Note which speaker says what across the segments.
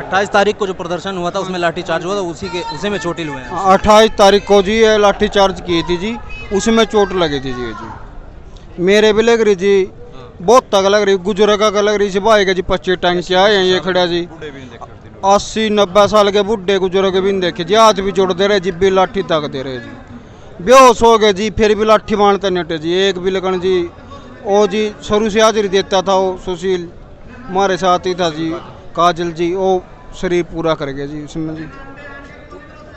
Speaker 1: 28 तारीख को जो प्रदर्शन हुआ था उसमें लाठीचार्ज हुआ था, उसी में चोटिल हुए हैं।
Speaker 2: 28 तारीख को जी ये लाठी चार्ज की थी जी, उसमें चोट लगी थी जी। मेरे भी लग रही जी, बहुत तक लग रही, गुजरा का लग रही सी भाई का जी। 25 टैंक से आए हैं ये खड़ा जी। 80-90 साल के बुढ़े गुजरों के भी नहीं देखे जी, हाथ भी जोड़ दे रहे जी, भी लाठी तक दे रहे जी। बेहोश हो गए जी, फिर भी लाठी मारते नटे जी। एक भी लगन जी, ओ जी शुरू से हाजिरी देता था, वो सुशील हमारे साथ ही था जी, काजल जी, वो शरीर पूरा कर गया जी उसमें जी।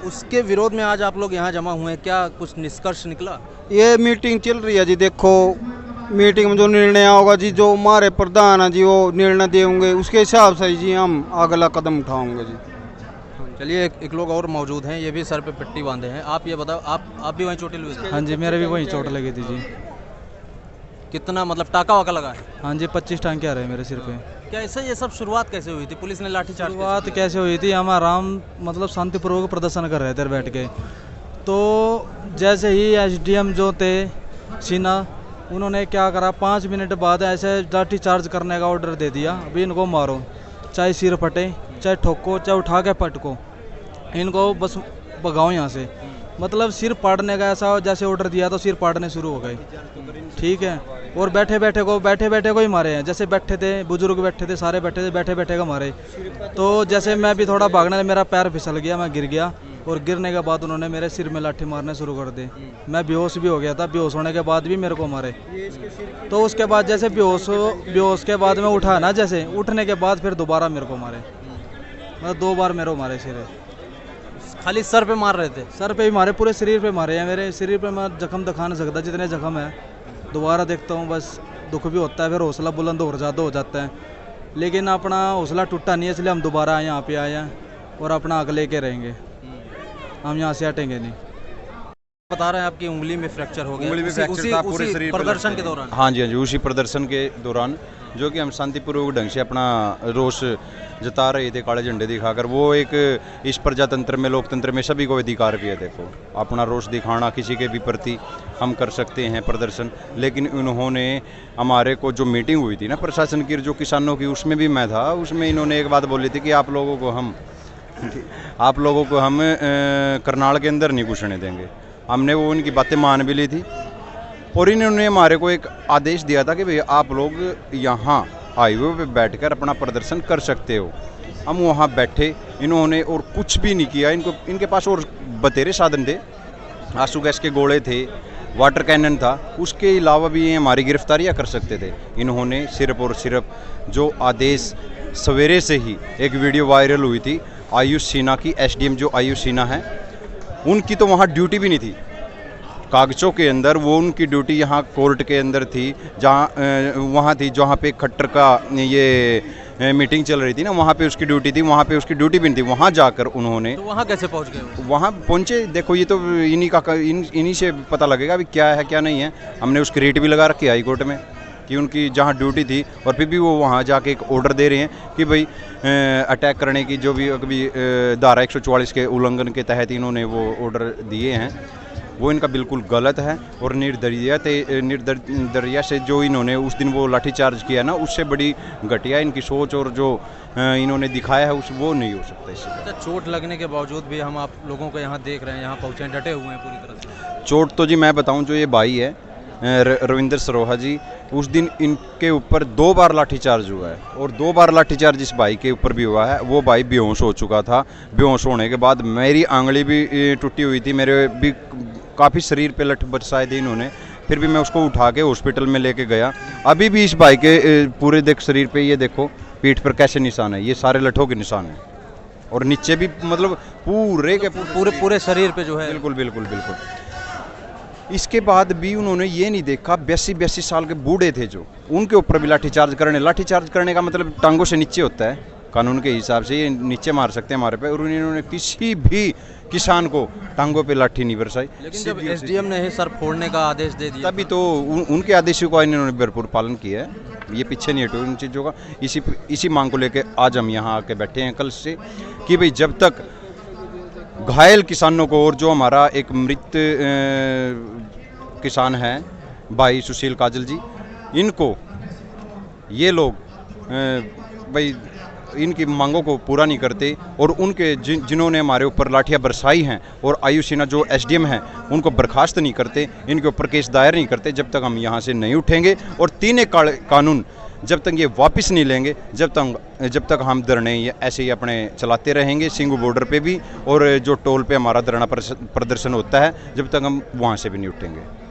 Speaker 1: उसके विरोध में आज आप लोग यहाँ जमा हुए हैं, क्या कुछ निष्कर्ष निकला?
Speaker 2: ये मीटिंग चल रही है जी, देखो मीटिंग में जो निर्णय होगा जी, जो हमारे प्रधान है जी वो निर्णय देंगे, उसके हिसाब से जी हम अगला कदम उठाएंगे जी।
Speaker 1: चलिए, एक लोग और मौजूद हैं, ये भी सर पे पट्टी बांधे हैं। आप ये बताओ, आप भी वहीं चोटिल हुए थे?
Speaker 3: हाँ जी, मेरे भी वहीं चोट लगी थी जी।
Speaker 1: कितना मतलब टाका वाका लगा है?
Speaker 3: हाँ जी, 25 टांके आ रहे हैं मेरे सिर पे।
Speaker 1: क्या ऐसे ये सब शुरुआत कैसे हुई थी? पुलिस ने लाठीचार्ज
Speaker 3: शुरुआत कैसे हुई थी? हम आराम मतलब शांतिपूर्वक प्रदर्शन कर रहे थे बैठ के, तो जैसे ही एसडीएम जो थे सिन्हा, उन्होंने क्या करा, 5 मिनट बाद ऐसे लाठी चार्ज करने का ऑर्डर दे दिया, अभी इनको मारो, चाहे सिर फटे, चाहे ठोको, चाहे उठा के पटको, इनको बस भगाओ यहाँ से। मतलब सिर पाड़ने का ऐसा जैसे ऑर्डर दिया तो सिर पाड़ने शुरू हो गए, ठीक है। और बैठे बैठे को ही मारे हैं, जैसे बैठे थे बुजुर्ग, बैठे थे सारे, बैठे थे, बैठे बैठे का मारे। तो जैसे मैं भी थोड़ा भागने, मेरा पैर फिसल गया, मैं गिर गया, और गिरने के बाद उन्होंने मेरे सिर में लाठी मारने शुरू कर दी। मैं बेहोश भी हो गया था, बेहोश होने के बाद भी मेरे को मारे। तो उसके बाद जैसे बेहोश के बाद में उठा ना, जैसे उठने के बाद फिर दोबारा मेरे को मारे, मतलब 2 बार मेरे को मारे सिर।
Speaker 1: खाली सर पे मार रहे थे?
Speaker 3: सर पे ही मारे, पूरे शरीर पे मारे हैं। मेरे शरीर पे मैं जख्म दिखा नहीं सकता जितने जख्म है। दोबारा देखता हूँ बस दुख भी होता है, फिर हौसला बुलंद और ज़्यादा हो जाता है, लेकिन अपना हौसला टूटा नहीं है, इसलिए हम दोबारा यहाँ पे आए हैं और अपना आग लेके रहेंगे, हम यहाँ से हटेंगे नहीं।
Speaker 1: बता रहे हैं आपकी उंगली में फ्रैक्चर हो गया,
Speaker 4: उंगली में फ्रैक्चर था पूरे शरीर पे
Speaker 1: प्रदर्शन के दौरान?
Speaker 4: हाँ जी, हाँ जी, उसी प्रदर्शन के दौरान, जो कि हम शांतिपूर्वक ढंग से अपना रोष जता रहे थे काले झंडे दिखाकर। वो एक इस प्रजातंत्र में, लोकतंत्र में सभी को अधिकार भी है, देखो अपना रोष दिखाना, किसी के भी प्रति हम कर सकते हैं प्रदर्शन। लेकिन उन्होंने हमारे को जो मीटिंग हुई थी ना प्रशासन की, जो किसानों की, उसमें भी मैं था, उसमें इन्होंने एक बात बोली थी कि आप लोगों को हम करनाल के अंदर नहीं घुसने देंगे। हमने वो उनकी बातें मान भी ली थी, और इन्होंने हमारे को एक आदेश दिया था कि भाई आप लोग यहाँ हाईवे पे बैठकर अपना प्रदर्शन कर सकते हो। हम वहाँ बैठे, इन्होंने और कुछ भी नहीं किया। इनके पास और बतेरे साधन थे, आंसू गैस के गोले थे, वाटर कैनन था, उसके अलावा भी ये हमारी गिरफ्तारियाँ कर सकते थे। इन्होंने सिर्फ और सिर्फ जो आदेश, सवेरे से ही एक वीडियो वायरल हुई थी आयुष सिन्हा की, एसडीएम जो आयुष सिन्हा है, उनकी तो वहाँ ड्यूटी भी नहीं थी कागजों के अंदर। वो उनकी ड्यूटी यहाँ कोर्ट के अंदर थी, जहाँ वहाँ थी जहाँ पे खट्टर का ये मीटिंग चल रही थी ना, वहाँ पे उसकी ड्यूटी थी। वहाँ पे उसकी ड्यूटी भी नहीं थी। वहाँ जाकर उन्होंने,
Speaker 1: तो वहाँ कैसे पहुँच गए?
Speaker 4: वहाँ पहुँचे, देखो ये तो इन्हीं से पता लगेगा अभी क्या है क्या नहीं है। हमने उसकी रेट भी लगा रखी है हाई कोर्ट में कि उनकी जहाँ ड्यूटी थी, और फिर भी वो वहाँ जाके एक ऑर्डर दे रहे हैं कि भाई अटैक करने की, जो भी कभी धारा 144 के उल्लंघन के तहत इन्होंने वो ऑर्डर दिए हैं, वो इनका बिल्कुल गलत है। और निर्दरिया से जो इन्होंने उस दिन वो लाठीचार्ज किया ना, उससे बड़ी घटिया इनकी सोच और जो इन्होंने दिखाया है वो नहीं हो सकता इससे।
Speaker 1: चोट लगने के बावजूद भी हम आप लोगों को यहाँ देख रहे हैं, यहाँ पहुँचे, डटे हुए हैं पूरी तरह से।
Speaker 4: चोट तो जी मैं बताऊँ, जो ये भाई है रविंदर सरोहा जी, उस दिन इनके ऊपर 2 बार लाठीचार्ज हुआ है, और 2 बार लाठीचार्ज इस भाई के ऊपर भी हुआ है। वो भाई बेहोश हो चुका था। बेहोश होने के बाद मेरी आंगली भी टूटी हुई थी, मेरे भी काफ़ी शरीर पे लठ बरसाए थे इन्होंने, फिर भी मैं उसको उठा के हॉस्पिटल में लेके गया। अभी भी इस भाई के पूरे शरीर पे, ये देखो पीठ पर कैसे निशान है, ये सारे लठों के निशान हैं, और नीचे भी मतलब
Speaker 1: पूरे शरीर पे जो है।
Speaker 4: बिल्कुल बिल्कुल बिल्कुल। इसके बाद भी उन्होंने ये नहीं देखा, 82 साल के बूढ़े थे जो, उनके ऊपर भी लाठीचार्ज करने का मतलब टांगों से नीचे होता है कानून के हिसाब से, ये नीचे मार सकते हैं हमारे पे, और उन्होंने किसी भी किसान को टांगों पे लाठी नहीं बरसाई।
Speaker 1: लेकिन जब एसडीएम ने सर फोड़ने का आदेश दे दिया,
Speaker 4: तभी तो उनके आदेशों का इन्होंने भरपूर पालन किया है। ये पीछे नहीं हटे उन चीज़ों का। इसी मांग को लेकर आज हम यहाँ आके बैठे हैं कल से, कि भाई जब तक घायल किसानों को, और जो हमारा एक मृत किसान है भाई सुशील काजल जी, इनको ये लोग भाई इनकी मांगों को पूरा नहीं करते और उनके जिन्होंने हमारे ऊपर लाठियां बरसाई हैं और आयुष सिन्हा जो एसडीएम हैं उनको बर्खास्त नहीं करते, इनके ऊपर केस दायर नहीं करते, जब तक हम यहाँ से नहीं उठेंगे और तीनों कानून जब तक ये वापस नहीं लेंगे, जब तक हम धरने ऐसे ही अपने चलाते रहेंगे सिंगू बॉर्डर पे भी, और जो टोल पे हमारा धरना प्रदर्शन होता है, जब तक हम वहाँ से भी नहीं उठेंगे।